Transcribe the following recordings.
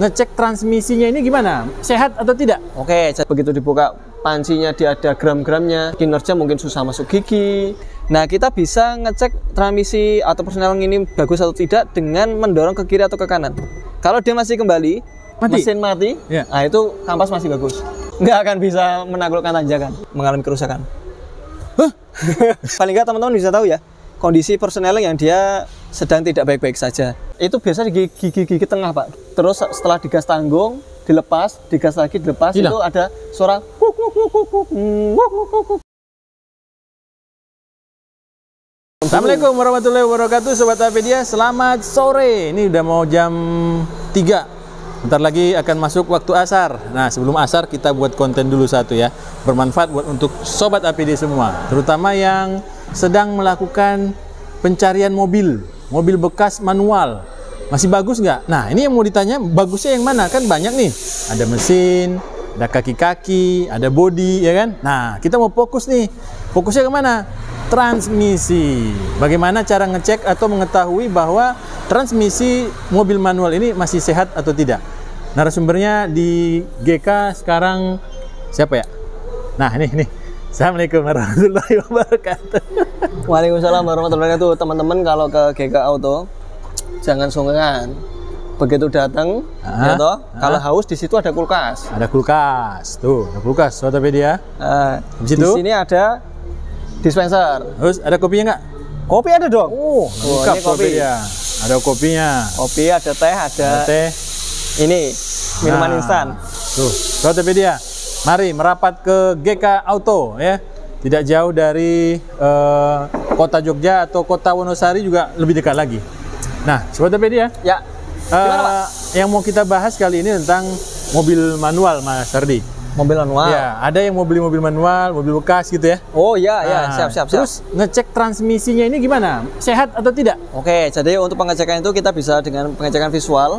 ngecek transmisinya ini gimana? Sehat atau tidak? Oke, begitu dibuka pancinya dia ada gram-gramnya, kinerja mungkin susah masuk gigi. Nah, kita bisa ngecek transmisi atau persneling ini bagus atau tidak dengan mendorong ke kiri atau ke kanan. Kalau dia masih kembali, mesin mati, ya. Nah itu kampas masih bagus. Nggak akan bisa menaklukkan tanjakan, mengalami kerusakan. Paling nggak teman-teman bisa tahu ya, kondisi persneling yang dia sedang tidak baik-baik saja. Itu biasa di gigi tengah, Pak. Terus setelah digas tanggung, dilepas, digas lagi, dilepas, hilang. Itu ada suara kuk, kuk, kuk, kuk, kuk, kuk, kuk, kuk. Assalamualaikum warahmatullahi wabarakatuh, Sobat Apedia. Selamat sore. Ini udah mau jam 3. Bentar lagi akan masuk waktu asar. Nah, sebelum asar kita buat konten dulu satu ya. Bermanfaat buat untuk Sobat Apedia semua, terutama yang sedang melakukan pencarian mobil bekas manual. Masih bagus nggak? Nah, ini yang mau ditanya, bagusnya yang mana? Kan banyak nih. Ada mesin, ada kaki-kaki, ada bodi, ya kan? Nah, kita mau fokus nih. Fokusnya kemana? Transmisi. Bagaimana cara ngecek atau mengetahui bahwa transmisi mobil manual ini masih sehat atau tidak? Narasumbernya di GK sekarang siapa ya? Nah, ini. Assalamualaikum warahmatullahi wabarakatuh. Waalaikumsalam warahmatullahi wabarakatuh. Teman-teman kalau ke GK Auto jangan sungkan. Begitu datang, ya toh, kalau haus di situ ada kulkas. Ada kulkas. Tuh, ada kulkas. Sobat Apedia. Di sini ada dispenser. Terus ada kopinya nggak? Kopi ada dong. Lengkap ini kopi. Ya. Ada kopinya. Kopi, ada teh, ada teh. Ini minuman instan. Tuh, Sobat Apedia, mari merapat ke GK Auto ya. Tidak jauh dari kota Jogja atau kota Wonosari, juga lebih dekat lagi. Nah, Sobat Apedia. Ya. Gimana, Pak? Yang mau kita bahas kali ini tentang mobil manual, Mas Ardi. Mobil manual. Ya, ada yang mau beli mobil manual, mobil bekas gitu ya. Oh iya, siap. Terus ngecek transmisinya ini gimana? Sehat atau tidak? Oke, jadi untuk pengecekan itu kita bisa dengan pengecekan visual,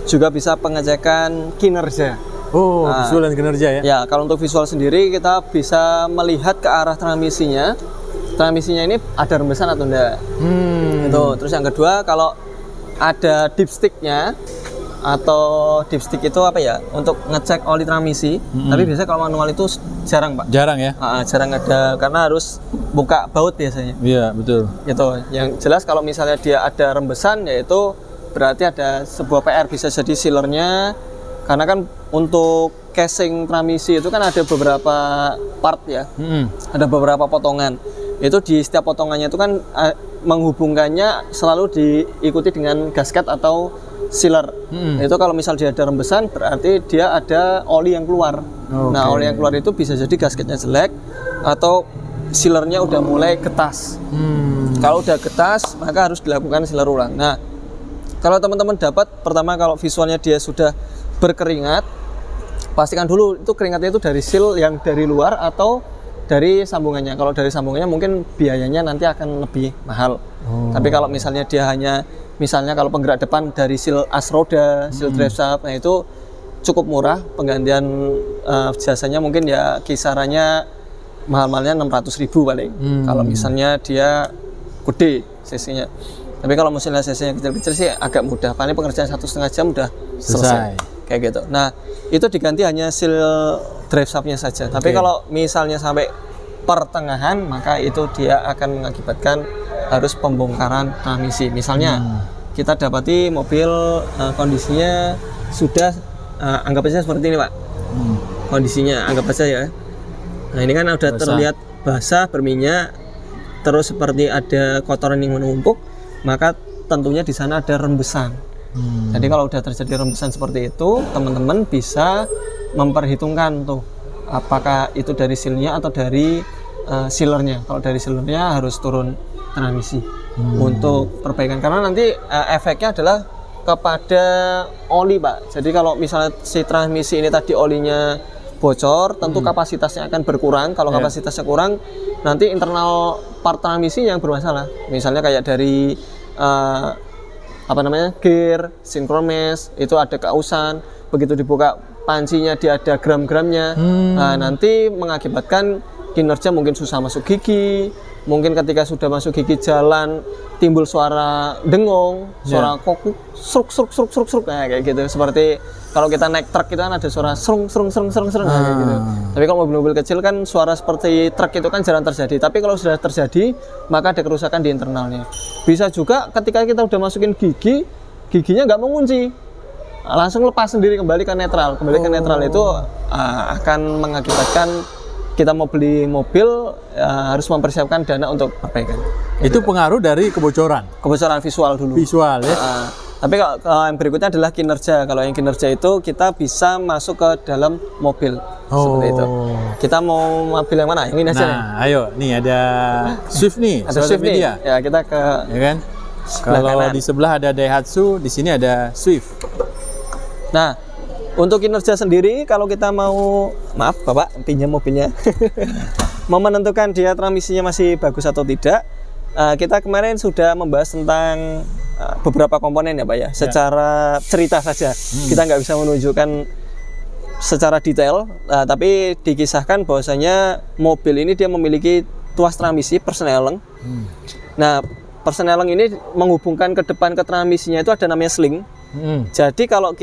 juga bisa pengecekan kinerja. Oh, visual dan kinerja ya? Ya, kalau untuk visual sendiri kita bisa melihat ke arah transmisinya. Transmisinya ini ada rembesan atau enggak. Itu. Terus yang kedua, kalau ada dipsticknya, atau dipstick itu apa ya, untuk ngecek oli transmisi. Tapi biasanya kalau manual itu jarang, Pak. Jarang ya? Jarang ada, karena harus buka baut biasanya. Iya, betul. Gitu. Yang jelas kalau misalnya dia ada rembesan, yaitu berarti ada sebuah PR, bisa jadi sealernya. Karena kan untuk casing transmisi itu kan ada beberapa part ya. Ada beberapa potongan. Itu di setiap potongannya itu kan menghubungkannya selalu diikuti dengan gasket atau sealer. Itu kalau misal dia ada rembesan, berarti dia ada oli yang keluar. Nah, oli yang keluar itu bisa jadi gasketnya jelek atau sealernya udah mulai getas. Kalau udah getas, maka harus dilakukan sealer ulang. Nah, kalau teman-teman dapat, pertama kalau visualnya dia sudah berkeringat, pastikan dulu itu keringatnya itu dari seal yang dari luar atau dari sambungannya. Kalau dari sambungannya mungkin biayanya nanti akan lebih mahal. Tapi kalau misalnya dia hanya, misalnya kalau penggerak depan dari seal as roda, seal drive shaft, nah itu cukup murah. Penggantian jasanya mungkin ya kisarannya mahal-mahalnya 600.000 paling. Kalau misalnya dia gede cc-nya. Tapi kalau misalnya cc-nya kecil-kecil sih agak mudah. Paling pengerjaan 1,5 jam udah selesai. Kayak gitu. Nah, itu diganti hanya seal drive shaft-nya saja. Tapi kalau misalnya sampai pertengahan, maka itu dia akan mengakibatkan harus pembongkaran transmisi. Misalnya kita dapati mobil kondisinya sudah anggap aja seperti ini, Pak. Kondisinya anggap aja ya. Nah, ini kan udah terlihat basah, berminyak, terus seperti ada kotoran yang menumpuk, maka tentunya di sana ada rembesan. Jadi kalau udah terjadi rembesan seperti itu, teman-teman bisa memperhitungkan tuh apakah itu dari sealnya atau dari sealernya. Kalau dari sealernya harus turun transmisi untuk perbaikan, karena nanti efeknya adalah kepada oli, Pak. Jadi kalau misalnya si transmisi ini tadi olinya bocor, tentu kapasitasnya akan berkurang. Kalau kapasitasnya kurang, nanti internal part transmisi yang bermasalah. Misalnya kayak dari gear, sinkromes, itu ada keausan. Begitu dibuka pancinya dia ada gram-gramnya. Nah, nanti mengakibatkan kinerja mungkin susah masuk gigi, mungkin ketika sudah masuk gigi jalan timbul suara dengung, suara kokuk, sruk, nah, kayak gitu. Seperti kalau kita naik truk itu kan ada suara serung, nah, kayak gitu. Tapi kalau mobil-mobil kecil kan suara seperti truk itu kan jarang terjadi. Tapi kalau sudah terjadi, maka ada kerusakan di internalnya. Bisa juga ketika kita udah masukin gigi, giginya nggak mengunci, langsung lepas sendiri kembali ke netral. Kembali ke netral itu akan mengakibatkan kita mau beli mobil harus mempersiapkan dana untuk perbaikan. Itu pengaruh dari kebocoran Visual dulu. Visual ya. Tapi kalau yang berikutnya adalah kinerja. Kalau yang kinerja itu kita bisa masuk ke dalam mobil. Seperti itu. Kita mau mobil yang mana? Yang ini aja nih. Ayo, nih ada Swift nih. Ada Swift nih. Ya, kita ke ya kan? Kalau kanan. Di sebelah ada Daihatsu, di sini ada Swift. Nah, untuk kinerja sendiri, kalau kita mau, maaf Bapak, pinjam mobilnya, mau menentukan dia transmisinya masih bagus atau tidak, kita kemarin sudah membahas tentang beberapa komponen ya Pak ya, secara cerita saja. Kita nggak bisa menunjukkan secara detail, tapi dikisahkan bahwasanya mobil ini dia memiliki tuas transmisi persneleng. Nah, persneleng ini menghubungkan ke depan ke transmisinya itu ada namanya sling. Jadi kalau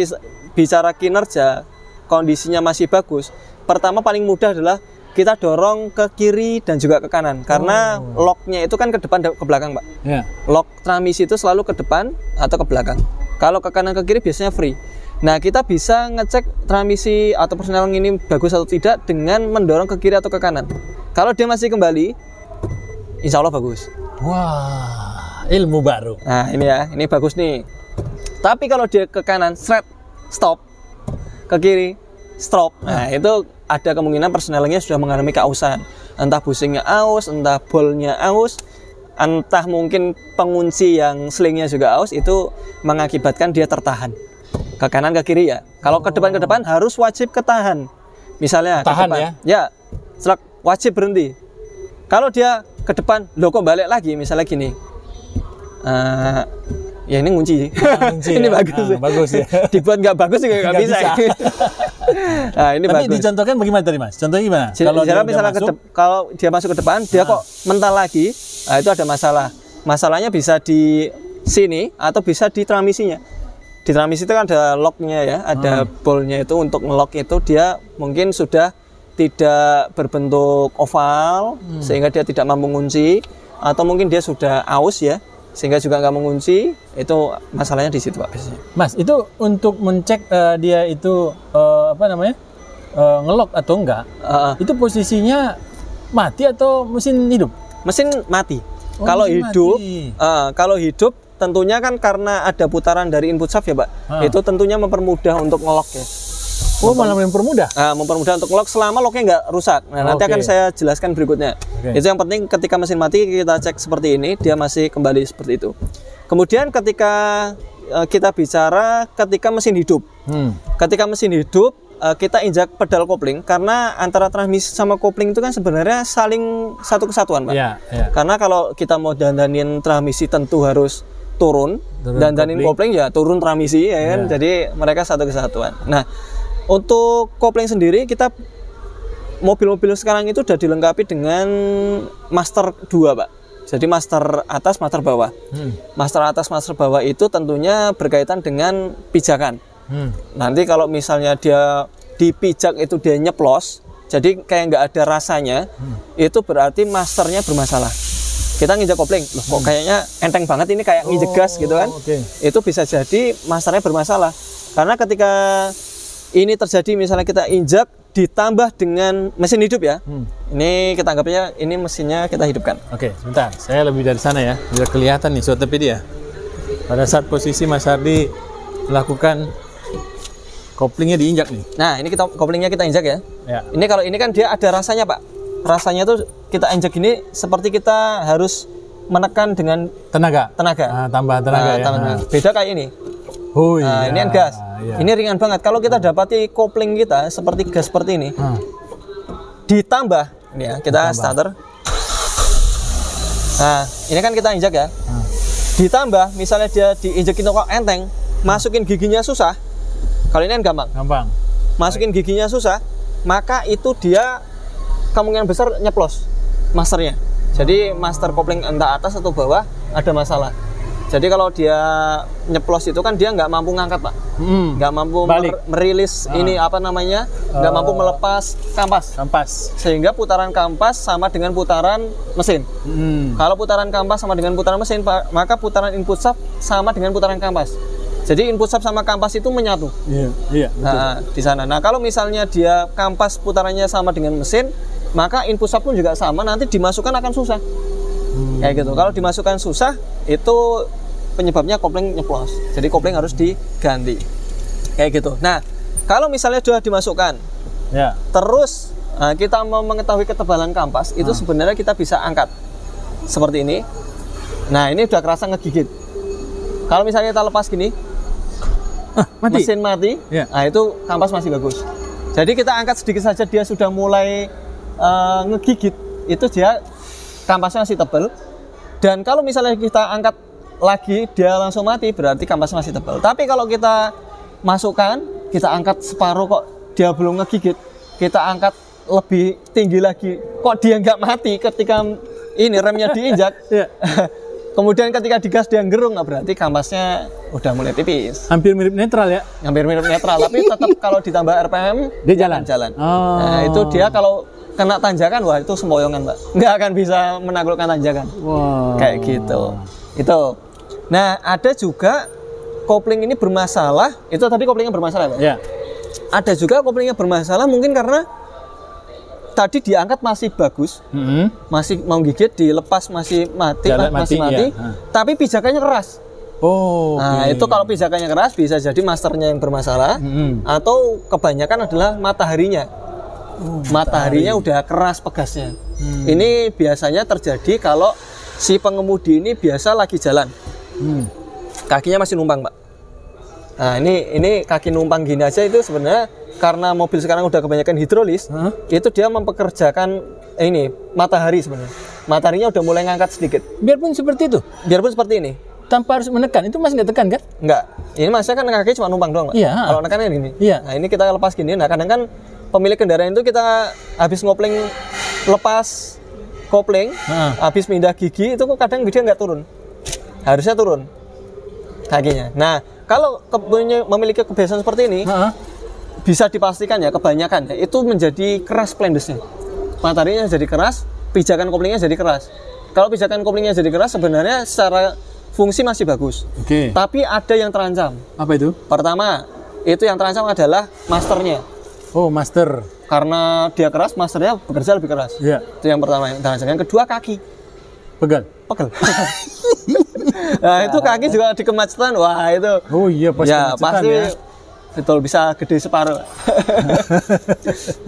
bicara kinerja, kondisinya masih bagus, pertama paling mudah adalah kita dorong ke kiri dan juga ke kanan, karena locknya itu kan ke depan ke belakang Pak. Lock transmisi itu selalu ke depan atau ke belakang. Kalau ke kanan ke kiri biasanya free. Nah, kita bisa ngecek transmisi atau persneleng ini bagus atau tidak dengan mendorong ke kiri atau ke kanan. Kalau dia masih kembali, insya Allah bagus. Wah, ilmu baru. Nah, ini ya, ini bagus nih. Tapi kalau dia ke kanan, stop, ke kiri, stop. Nah, itu ada kemungkinan persnelengnya sudah mengalami keausan. Entah bushingnya aus, entah bolnya aus, entah mungkin pengunci yang slingnya juga aus, itu mengakibatkan dia tertahan. Ke kanan, ke kiri ya. Kalau ke depan harus wajib ketahan. Misalnya tahan ke depan, ya. Ya, wajib berhenti. Kalau dia ke depan, loh kok balik lagi, misalnya gini. Ya ini ngunci. Ini ya? Bagus ya. Dibuat nggak bagus juga nggak bisa. Nah, ini tapi bagus. dicontohkan bagaimana tadi Mas? Contohnya gimana? Kalau dia misalnya kalau dia masuk ke depan, dia kok mental lagi, nah itu ada masalah. Masalahnya bisa di sini atau bisa di transmisinya. Di transmisi itu kan ada locknya ya, ada bolnya itu untuk ngelock itu dia mungkin sudah tidak berbentuk oval sehingga dia tidak mampu mengunci, atau mungkin dia sudah aus ya, sehingga juga nggak mengunci. Itu masalahnya di situ Pak biasanya. Mas, itu untuk mencek dia itu ngelock atau enggak, itu posisinya mati atau mesin hidup? Mesin mati. Kalau hidup tentunya kan karena ada putaran dari input shaft ya Pak, itu tentunya mempermudah untuk ngelock ya. Malah mempermudah? Mempermudah untuk ngelock selama locknya nggak rusak. Nah, nanti akan saya jelaskan berikutnya. Itu yang penting, ketika mesin mati kita cek seperti ini, dia masih kembali seperti itu. Kemudian ketika kita bicara ketika mesin hidup. Ketika mesin hidup, kita injak pedal kopling, karena antara transmisi sama kopling itu kan sebenarnya saling satu kesatuan Pak. Karena kalau kita mau dandanin transmisi tentu harus turun dandanin kopling ya turun transmisi ya kan. Jadi mereka satu kesatuan. Nah, untuk kopling sendiri, kita mobil-mobil sekarang itu sudah dilengkapi dengan master 2 Pak. Jadi master atas, master bawah. Master atas, master bawah itu tentunya berkaitan dengan pijakan. Nanti kalau misalnya dia dipijak itu dia nyeplos, jadi kayak nggak ada rasanya, itu berarti masternya bermasalah. Kita nginjak kopling, loh kok kayaknya enteng banget ini, kayak nginjek gas gitu kan. Itu bisa jadi masternya bermasalah. Karena ketika ini terjadi, misalnya kita injak ditambah dengan mesin hidup ya. Ini kita anggapnya ini mesinnya kita hidupkan. Oke, sebentar. Saya lebih dari sana ya, biar kelihatan nih Sotopedia. Pada saat posisi Mas Hardi melakukan koplingnya diinjak nih. Nah, ini koplingnya kita injak ya. Ini kalau ini kan dia ada rasanya Pak. Rasanya tuh kita injak ini seperti kita harus menekan dengan tenaga. Tambahan tenaga ya. Beda kayak ini. Ini kan gas. Ini ringan banget. Kalau kita dapati kopling kita seperti gas seperti ini, ditambah ini ya, kita starter. Nah, ini kan kita injak ya. Ditambah, misalnya dia diinjekin kok enteng, masukin giginya susah. Kalau ini kan gampang. Masukin giginya susah, maka itu dia kemungkinan besar nyeplos masternya. Jadi master kopling entah atas atau bawah ada masalah. Jadi kalau dia nyeplos itu kan dia nggak mampu ngangkat, Pak. Nggak mampu merilis ini apa namanya, nggak mampu melepas kampas. Sehingga putaran kampas sama dengan putaran mesin. Kalau putaran kampas sama dengan putaran mesin, Pak, maka putaran input shaft sama dengan putaran kampas. Jadi input shaft sama kampas itu menyatu. Iya. Nah, di sana. Nah, kalau misalnya dia kampas putarannya sama dengan mesin, maka input shaft pun juga sama, nanti dimasukkan akan susah. Kayak gitu. Kalau dimasukkan susah, itu penyebabnya kopling nyeplos. Jadi kopling harus diganti. Kayak gitu. Nah, kalau misalnya sudah dimasukkan, terus kita mau mengetahui ketebalan kampas, itu sebenarnya kita bisa angkat seperti ini. Nah, ini udah kerasa ngegigit. Kalau misalnya kita lepas gini, mesin mati, nah itu kampas masih bagus. Jadi kita angkat sedikit saja, dia sudah mulai ngegigit, itu dia kampasnya masih tebal. Dan kalau misalnya kita angkat lagi dia langsung mati, berarti kampasnya masih tebal. Tapi kalau kita masukkan, kita angkat separuh kok dia belum ngegigit, kita angkat lebih tinggi lagi, kok dia nggak mati ketika ini remnya diinjak. Kemudian ketika digas dia gerung, nah berarti kampasnya udah mulai tipis. Hampir mirip netral ya? Hampir mirip netral, tapi tetap kalau ditambah RPM dia jalan. Nah, itu dia kalau kena tanjakan, wah itu sempoyongan, Pak. Nggak akan bisa menaklukkan tanjakan. Kayak gitu. Itu. Nah, ada juga kopling ini bermasalah. Itu tadi koplingnya bermasalah, Pak? Ya. Ada juga koplingnya bermasalah mungkin karena tadi diangkat masih bagus, masih mau gigit, dilepas masih mati, tapi pijakannya keras. Nah, itu kalau pijakannya keras bisa jadi masternya yang bermasalah, atau kebanyakan adalah mataharinya. Mataharinya udah keras pegasnya. Ini biasanya terjadi kalau si pengemudi ini biasa lagi jalan, kakinya masih numpang, Pak. Nah, ini kaki numpang gini aja itu sebenarnya karena mobil sekarang udah kebanyakan hidrolis, itu dia mempekerjakan ini matahari sebenarnya. Mataharinya udah mulai ngangkat sedikit. Biarpun seperti itu. Biarpun seperti ini. Tanpa harus menekan, itu masih nggak tekan kan? Nggak. Ini masnya kan kaki cuma numpang doang, Pak. Iya. Kalau nekannya gini. Iya. Nah, ini kita lepas gini. Nah, kadang kan pemilik kendaraan itu kita habis ngopling lepas kopling, habis pindah gigi itu kok kadang dia nggak turun. Harusnya turun kakinya. Nah, kalau memiliki kebiasaan seperti ini, bisa dipastikan ya kebanyakan ya, itu menjadi keras plendesnya. Mataharinya jadi keras, pijakan koplingnya jadi keras. Kalau pijakan koplingnya jadi keras sebenarnya secara fungsi masih bagus. Tapi ada yang terancam. Apa itu? Pertama, itu yang terancam adalah masternya. Master. Karena dia keras, masternya bekerja lebih keras. Itu yang pertama yang terancam. Yang kedua, kaki. Pegel. Nah, itu kaki juga di kemacetan. Wah, itu. Pasti ya. Betul, bisa gede separuh.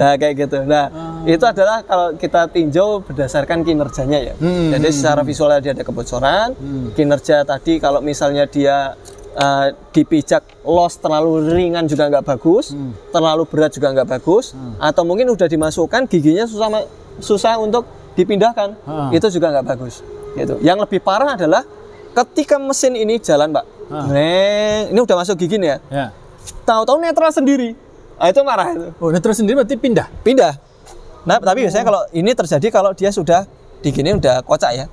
Nah, kayak gitu. Nah, itu adalah kalau kita tinjau berdasarkan kinerjanya ya. Jadi secara visualnya dia ada kebocoran. Kinerja tadi kalau misalnya dia dipijak los terlalu ringan juga nggak bagus, terlalu berat juga nggak bagus, atau mungkin udah dimasukkan giginya susah untuk dipindahkan, itu juga nggak bagus. Gitu. Yang lebih parah adalah ketika mesin ini jalan, Pak. Ini udah masuk gigi nih ya. Tahu-tahu netral sendiri. Nah, itu marah itu. Netral sendiri berarti pindah. Nah, tapi biasanya kalau ini terjadi kalau dia sudah digini udah kocak ya.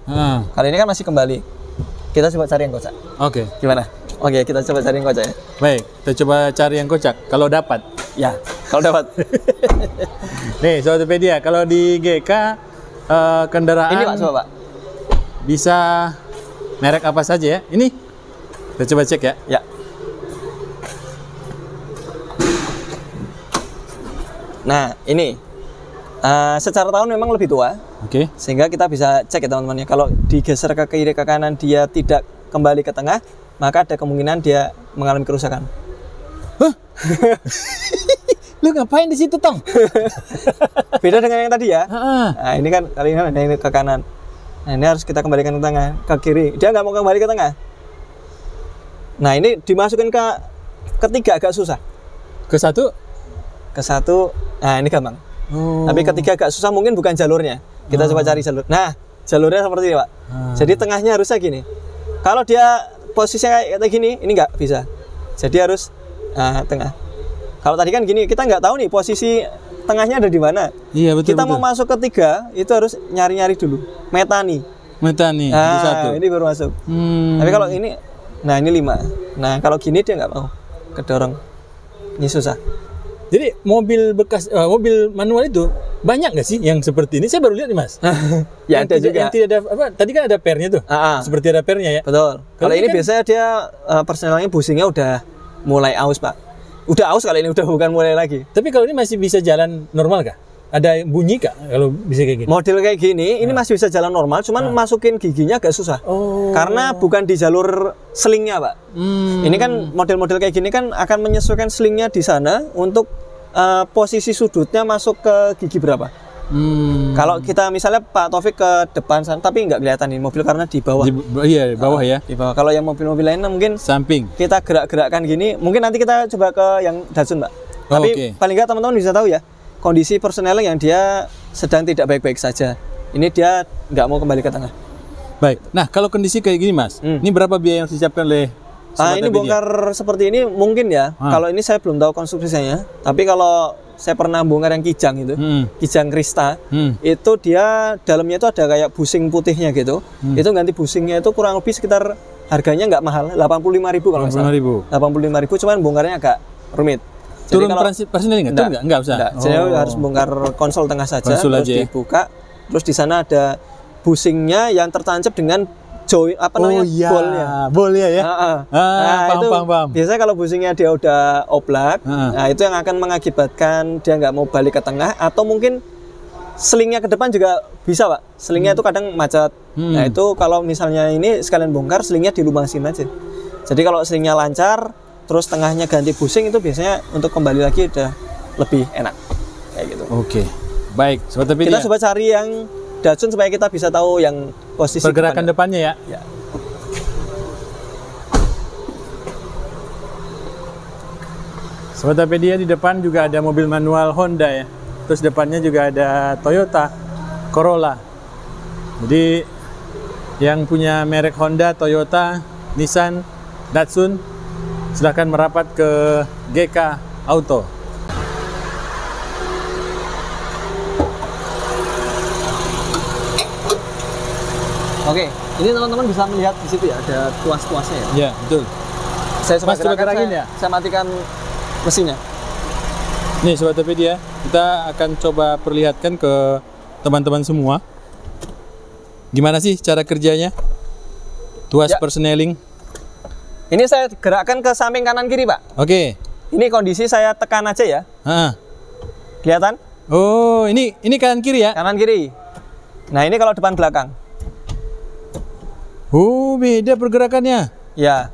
Kali ini kan masih kembali. Kita coba cari yang kocak. Gimana? Kita coba cari yang kocak ya. Baik, kita coba cari yang kocak. Kalau dapat. Ya, kalau dapat. Nih, Sobatpedia, kalau di GK kendaraan ini Pak, coba Pak. Bisa merek apa saja ya? Ini kita coba cek ya. Ya. Nah, ini secara tahun memang lebih tua. Sehingga kita bisa cek ya teman-teman ya. Kalau digeser ke kiri ke kanan dia tidak kembali ke tengah, maka ada kemungkinan dia mengalami kerusakan. Lu ngapain di situ, Tong? Beda dengan yang tadi ya. Nah, ini kan kali ini ada ini ke kanan. Nah, ini harus kita kembalikan ke tengah, ke kiri. Dia nggak mau kembali ke tengah. Nah, ini dimasukin ke ketiga agak susah. Ke satu. Nah, ini gampang. Tapi ketiga agak susah, mungkin bukan jalurnya. Kita coba cari jalur. Nah, jalurnya seperti ini, Pak. Jadi tengahnya harusnya gini. Kalau dia posisinya kayak gini, ini nggak bisa. Jadi harus tengah. Kalau tadi kan gini, kita nggak tahu nih posisi tengahnya ada di mana. Iya betul. Kita mau masuk ketiga itu harus nyari-nyari dulu. Metani. Metani. Nah, Itu satu. ini baru masuk. Tapi kalau ini, nah ini 5. Nah kalau gini dia nggak mau kedorong. Ini susah. Jadi mobil bekas, mobil manual itu banyak nggak sih yang seperti ini? Saya baru lihat nih mas. Ya ada juga. Yang tidak ada apa? Tadi kan ada pernya tuh. Seperti ada pernya ya. Betul. Kalau ini kan biasanya dia personelnya busingnya udah mulai aus pak. Udah aus kali ini, udah bukan mulai lagi. Tapi kalau ini masih bisa jalan normal kah? Ada bunyi kah kalau bisa kayak gini? Model kayak gini, ini masih bisa jalan normal, cuman masukin giginya agak susah. Karena bukan di jalur selingnya pak. Ini kan model-model kayak gini kan akan menyesuaikan selingnya di sana untuk posisi sudutnya masuk ke gigi berapa. Kalau kita misalnya Pak Taufik ke depan sana, tapi nggak kelihatan nih mobil karena di bawah. Iya, di bawah ya. Di bawah. Kalau yang mobil-mobil lainnya mungkin samping. Kita gerak-gerakkan gini. Mungkin nanti kita coba ke yang Datsun, Mbak. Tapi paling nggak teman-teman bisa tahu ya kondisi personel yang dia sedang tidak baik-baik saja. Ini dia nggak mau kembali ke tengah. Baik. Nah, kalau kondisi kayak gini, Mas, ini berapa biaya yang disiapkan oleh ini bongkar seperti ini mungkin ya. Kalau ini saya belum tahu konstruksinya. Tapi kalau saya pernah bongkar yang Kijang itu, Kijang Krista, itu dia dalamnya itu ada kayak busing putihnya gitu. Itu ganti busingnya itu kurang lebih sekitar harganya nggak mahal, 85.000 kalau nggak salah. 85.000, cuman bongkarnya agak rumit. Turun personel nggak? Turun nggak usah. Jadi harus bongkar konsol tengah saja, terus dibuka, terus di sana ada busingnya yang tertancap dengan join bolnya. Bolnya ya. Paham. Biasanya kalau busingnya dia udah oblak, nah itu yang akan mengakibatkan dia nggak mau balik ke tengah, atau mungkin selingnya ke depan juga bisa pak. Selingnya itu kadang macet. Nah itu kalau misalnya ini sekalian bongkar, selingnya dilumasin aja. Jadi kalau selingnya lancar, terus tengahnya ganti busing, itu biasanya untuk kembali lagi udah lebih enak kayak gitu. Oke, baik. Kita coba cari yang Datsun supaya kita bisa tahu yang posisi pergerakan depannya ya. Sobatpedia, di depan juga ada mobil manual Honda ya. Terus depannya juga ada Toyota Corolla. Jadi yang punya merek Honda, Toyota, Nissan, Datsun, silahkan merapat ke GK Auto. Oke, ini teman-teman bisa melihat di situ ya, ada tuas-tuasnya ya. Iya, betul. Saya coba gerakin ya. Saya matikan mesinnya. Nih Sobatpedia, kita akan coba perlihatkan ke teman-teman semua. Gimana sih cara kerjanya? Tuas personeling. Ini saya gerakkan ke samping kanan kiri, Pak. Oke. Ini kondisi saya tekan aja ya. Kelihatan? Oh, ini kanan kiri ya? Kanan kiri. Nah, ini kalau depan belakang. Oh, beda pergerakannya. Ya.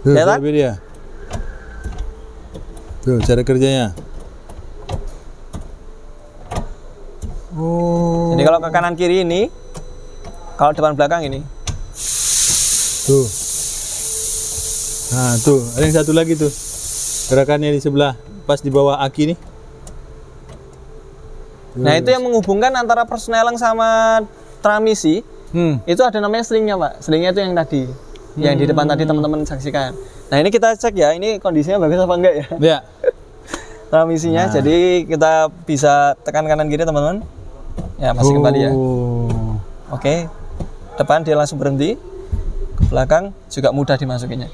Kelihatan? Beda. Tuh, cara kerjanya. Oh. Jadi kalau ke kanan kiri ini, kalau depan belakang ini. Tuh. Nah, tuh, ada yang satu lagi tuh. Gerakannya di sebelah, pas di bawah aki nih. Nah, itu yang menghubungkan antara persneling sama transmisi. Itu ada namanya slingnya, Pak. Slingnya itu yang tadi, yang di depan tadi teman-teman saksikan. Nah, ini kita cek ya, ini kondisinya bagus apa enggak ya? Ya. Transmisinya, jadi kita bisa tekan kanan kiri teman-teman. Ya, masih kembali ya. Oke, depan dia langsung berhenti, ke belakang juga mudah dimasukinya.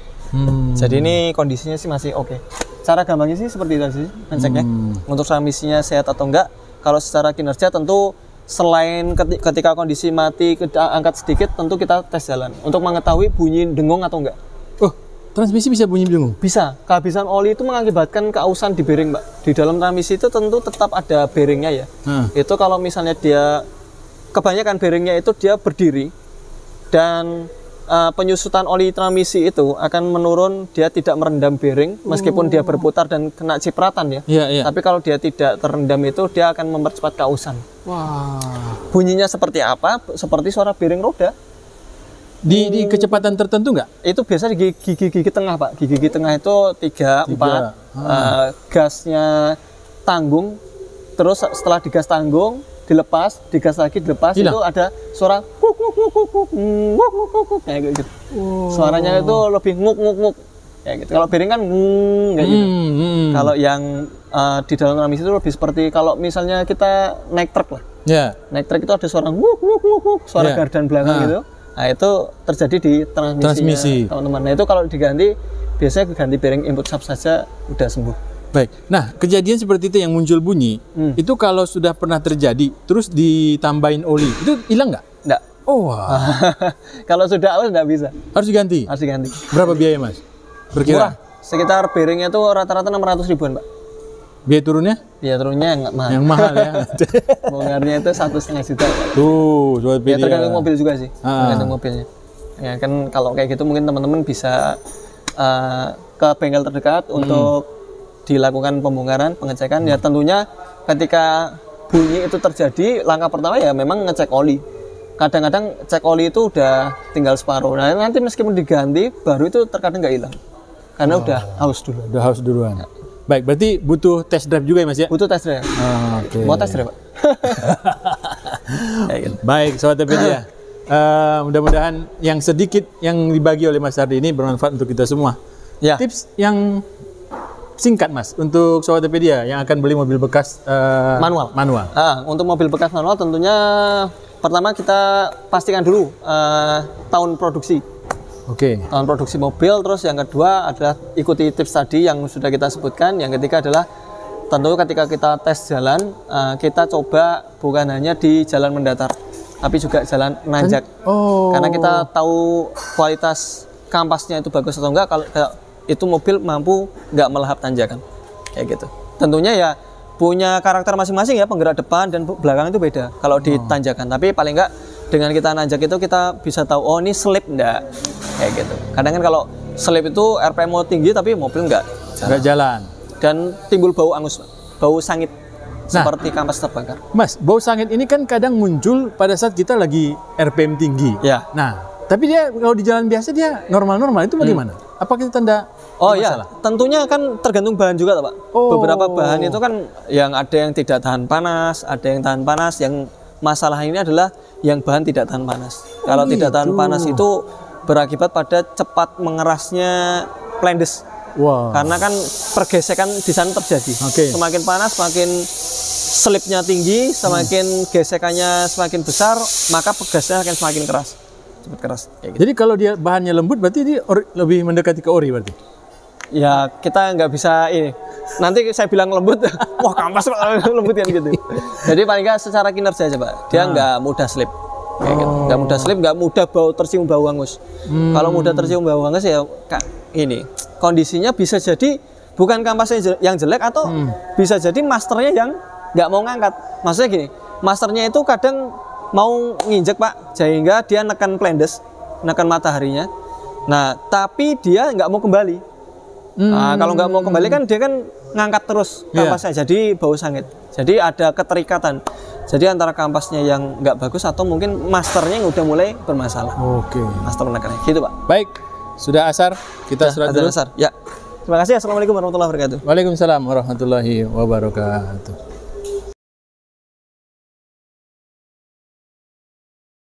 Jadi ini kondisinya sih masih oke. Cara gampangnya sih seperti itu sih ngeceknya. Untuk transmisinya sehat atau enggak. Kalau secara kinerja tentu selain ketika kondisi mati angkat sedikit, tentu kita tes jalan untuk mengetahui bunyi dengung atau enggak. Oh, transmisi bisa bunyi dengung? Bisa. Kehabisan oli itu mengakibatkan keausan di bearing, Mbak. Di dalam transmisi itu tentu tetap ada bearingnya ya. Itu kalau misalnya dia kebanyakan bearingnya itu dia berdiri dan penyusutan oli transmisi itu akan menurun, dia tidak merendam bearing meskipun dia berputar dan kena cipratan ya. Tapi kalau dia tidak terendam itu dia akan mempercepat kausan. Wah. Bunyinya seperti apa? Seperti suara bearing roda. Di kecepatan tertentu nggak? Itu biasa di gigi tengah, Pak. Gigi tengah itu 3, 4. Gasnya tanggung. Terus setelah digas tanggung, dilepas, digas lagi, dilepas, itu ada suara kayak gitu. Suaranya itu lebih nguk. Kayak gitu. Kalau bearing kan kayak gitu. Kalau yang di dalam transmisi itu lebih seperti kalau misalnya kita naik truk lah. Ya. Naik truk itu ada suara wuk wuk wuk wuk, suara gardan belakang gitu. Nah, itu terjadi di transmisi. Teman-teman. Nah, itu kalau diganti biasanya ganti bearing input sub saja udah sembuh. Baik. Nah, kejadian seperti itu yang muncul bunyi, itu kalau sudah pernah terjadi, terus ditambahin oli, itu hilang nggak? Nggak. Oh, wow. Kalau sudah aus nggak bisa. Harus diganti? Harus diganti. Berapa biaya, Mas? Berkira? Murah. Sekitar bearingnya itu rata-rata 600 ribuan, Pak. Biaya turunnya? Biaya turunnya nggak mahal. Yang mahal ya. Bongkarnya itu 1,5 juta. Tuh, sobat Ya, media. tergantung mobil juga sih. Tergantung mobilnya. Ya kan kalau kayak gitu mungkin teman-teman bisa ke bengkel terdekat untuk dilakukan pembongkaran, pengecekan. Ya tentunya ketika bunyi itu terjadi, langkah pertama ya memang ngecek oli. Kadang-kadang cek oli itu udah tinggal separuh. Nah nanti meskipun diganti, baru itu terkadang nggak hilang. Karena udah haus dulu. Udah haus duluan. Ya. Baik, berarti butuh test drive juga ya Mas ya? Butuh test drive. Oke. Mau test drive, Pak? Baik, sobat media. Mudah-mudahan yang sedikit yang dibagi oleh Mas Hardi ini bermanfaat untuk kita semua. Ya. Tips yang singkat Mas untuk sobat media yang akan beli mobil bekas manual. Untuk mobil bekas manual tentunya pertama kita pastikan dulu tahun produksi. Oke. Tahun produksi mobil, terus yang kedua adalah ikuti tips tadi yang sudah kita sebutkan. Yang ketiga adalah tentu ketika kita tes jalan, kita coba bukan hanya di jalan mendatar, tapi juga jalan nanjak. Karena kita tahu kualitas kampasnya itu bagus atau enggak, kalau itu mobil mampu nggak melahap tanjakan. Kayak gitu. Tentunya ya punya karakter masing-masing ya, penggerak depan dan belakang itu beda kalau di tanjakan. Tapi paling enggak dengan kita nanjak itu kita bisa tahu oh ini slip enggak. Kayak gitu. Kadang kan kalau slip itu RPM mau tinggi tapi mobil enggak jalan. Dan timbul bau angus, bau sangit seperti kampas terbakar. Mas, bau sangit ini kan kadang muncul pada saat kita lagi RPM tinggi. Ya. Nah, tapi dia kalau di jalan biasa dia normal-normal itu bagaimana? Apakah itu tanda masalah? Ya, tentunya kan tergantung bahan juga, Pak. Beberapa bahan itu kan yang ada yang tidak tahan panas, ada yang tahan panas. Yang masalah ini adalah yang bahan tidak tahan panas. Kalau tidak tahan panas itu berakibat pada cepat mengerasnya plendes. Karena kan pergesekan di sana terjadi. Semakin panas, semakin slipnya tinggi, semakin gesekannya semakin besar, maka pegasnya akan semakin keras. Cepat keras. Gitu. Jadi kalau dia bahannya lembut, berarti dia lebih mendekati ke ori berarti? Ya kita nggak bisa ini. Nanti saya bilang lembut, wah kampas lembut kan gitu. Jadi paling nggak secara kinerja aja Pak, dia nggak mudah slip. Kayak gitu. Nggak mudah slip, nggak mudah tercium bau hangus. Kalau mudah tercium bau hangus ya ini kondisinya bisa jadi bukan kampasnya yang jelek atau bisa jadi masternya yang nggak mau ngangkat. Maksudnya gini, masternya itu kadang mau nginjek Pak, sehingga dia nekan plendes, nekan mataharinya. Nah, tapi dia nggak mau kembali. Nah, kalau nggak mau kembali kan dia kan ngangkat terus kampasnya, jadi bau sangit. Jadi ada keterikatan. Jadi antara kampasnya yang nggak bagus atau mungkin masternya yang udah mulai bermasalah. Master menekannya, gitu Pak. Baik, sudah asar, kita sudah dulu. Ya. Terima kasih. Assalamualaikum warahmatullahi wabarakatuh. Waalaikumsalam warahmatullahi wabarakatuh.